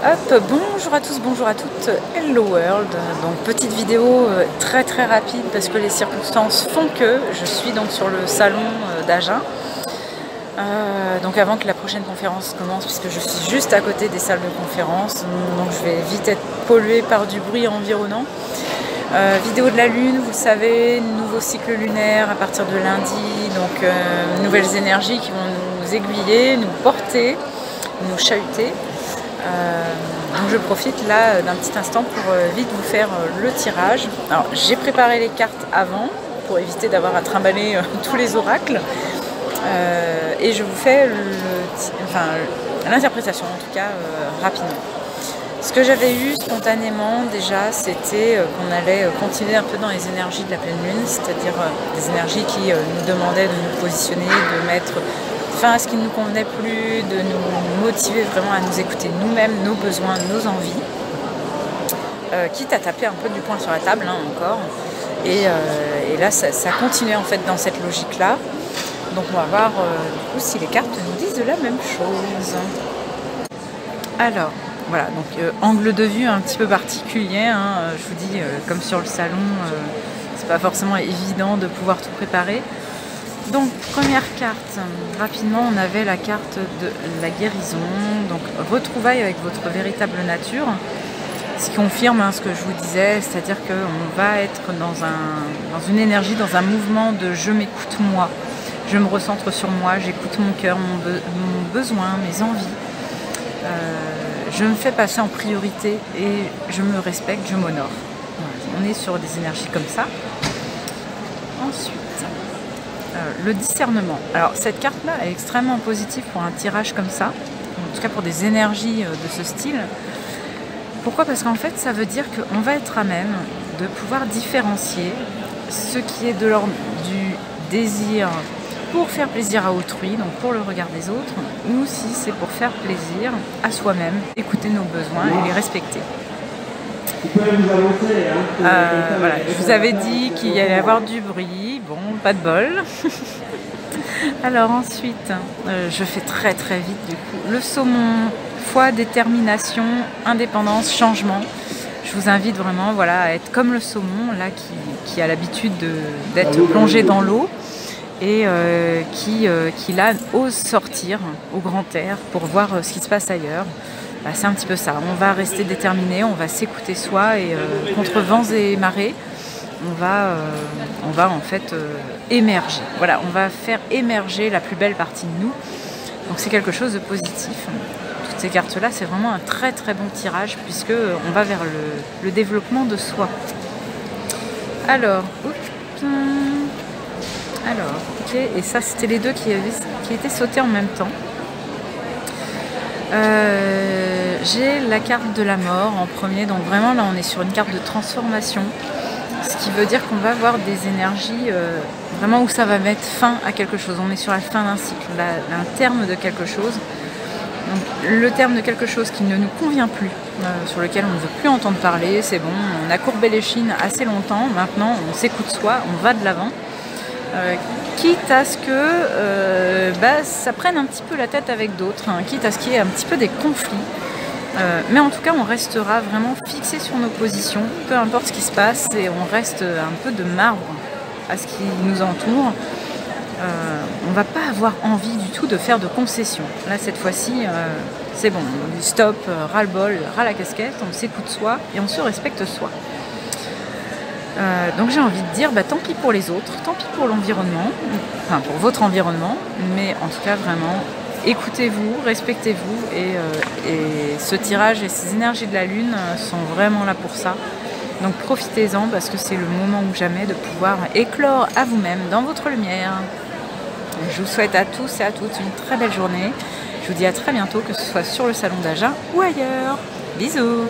Hop, bonjour à tous, bonjour à toutes, hello world. Donc petite vidéo très rapide parce que les circonstances font que je suis donc sur le salon d'Agen. Donc avant que la prochaine conférence commence, puisque je suis juste à côté des salles de conférence, donc je vais vite être polluée par du bruit environnant. Vidéo de la Lune, vous le savez, nouveau cycle lunaire à partir de lundi, donc nouvelles énergies qui vont nous aiguiller, nous porter, nous chahuter. Donc je profite là d'un petit instant pour vite vous faire le tirage. Alors j'ai préparé les cartes avant pour éviter d'avoir à trimballer tous les oracles et je vous fais l'interprétation en tout cas rapidement. Ce que j'avais eu spontanément déjà, c'était qu'on allait continuer un peu dans les énergies de la pleine lune, c'est-à-dire des énergies qui nous demandaient de nous positionner, de mettre fin à ce qui ne nous convenait plus, de nous motiver vraiment à nous écouter nous-mêmes, nos besoins, nos envies, quitte à taper un peu du poing sur la table encore. Et là, ça continuait en fait dans cette logique-là. Donc on va voir du coup si les cartes nous disent de la même chose. Alors, voilà, donc angle de vue un petit peu particulier, hein, je vous dis, comme sur le salon, c'est pas forcément évident de pouvoir tout préparer. Donc, première carte, rapidement, on avait la carte de la guérison, donc retrouvailles avec votre véritable nature, ce qui confirme ce que je vous disais, c'est-à-dire qu'on va être dans une énergie, dans un mouvement de je m'écoute moi, je me recentre sur moi, j'écoute mon cœur, mon besoin, mes envies, je me fais passer en priorité et je me respecte, je m'honore. Voilà, on est sur des énergies comme ça. Ensuite, le discernement. Alors cette carte-là est extrêmement positive pour un tirage comme ça, en tout cas pour des énergies de ce style. Pourquoi? Parce qu'en fait ça veut dire qu'on va être à même de pouvoir différencier ce qui est de l'ordre du désir pour faire plaisir à autrui, donc pour le regard des autres, ou si c'est pour faire plaisir à soi-même, écouter nos besoins et les respecter. Voilà, je vous avais dit qu'il y allait avoir du bruit, bon, pas de bol. Alors ensuite, je fais très vite du coup. Le saumon, foi, détermination, indépendance, changement. Je vous invite vraiment voilà, à être comme le saumon, là, qui a l'habitude d'être plongé dans l'eau et qui là ose sortir au grand air pour voir ce qui se passe ailleurs. Bah, c'est un petit peu ça, on va rester déterminé, on va s'écouter soi et contre vents et marées, on va en fait émerger. Voilà, on va faire émerger la plus belle partie de nous. Donc c'est quelque chose de positif. Toutes ces cartes-là, c'est vraiment un très bon tirage puisque on va vers le développement de soi. Alors, ok, et ça c'était les deux qui étaient sautés en même temps. J'ai la carte de la mort en premier, donc vraiment là on est sur une carte de transformation, ce qui veut dire qu'on va avoir des énergies vraiment où ça va mettre fin à quelque chose, on est sur la fin d'un cycle, un terme de quelque chose, donc le terme de quelque chose qui ne nous convient plus, sur lequel on ne veut plus entendre parler, c'est bon, on a courbé les chines assez longtemps, maintenant on s'écoute soi, on va de l'avant. Quitte à ce que ça prenne un petit peu la tête avec d'autres, hein, quitte à ce qu'il y ait un petit peu des conflits. Mais en tout cas, on restera vraiment fixé sur nos positions, peu importe ce qui se passe, et on reste un peu de marbre à ce qui nous entoure. On ne va pas avoir envie du tout de faire de concessions. Là, cette fois-ci, c'est bon, stop, ras-le-bol, ras la casquette, on s'écoute soi et on se respecte soi. Donc j'ai envie de dire, tant pis pour les autres, tant pis pour l'environnement, enfin pour votre environnement, mais en tout cas vraiment, écoutez-vous, respectez-vous et ce tirage et ces énergies de la Lune sont vraiment là pour ça. Donc profitez-en parce que c'est le moment ou jamais de pouvoir éclore à vous-même dans votre lumière. Je vous souhaite à tous et à toutes une très belle journée. Je vous dis à très bientôt, que ce soit sur le salon d'Agen ou ailleurs. Bisous!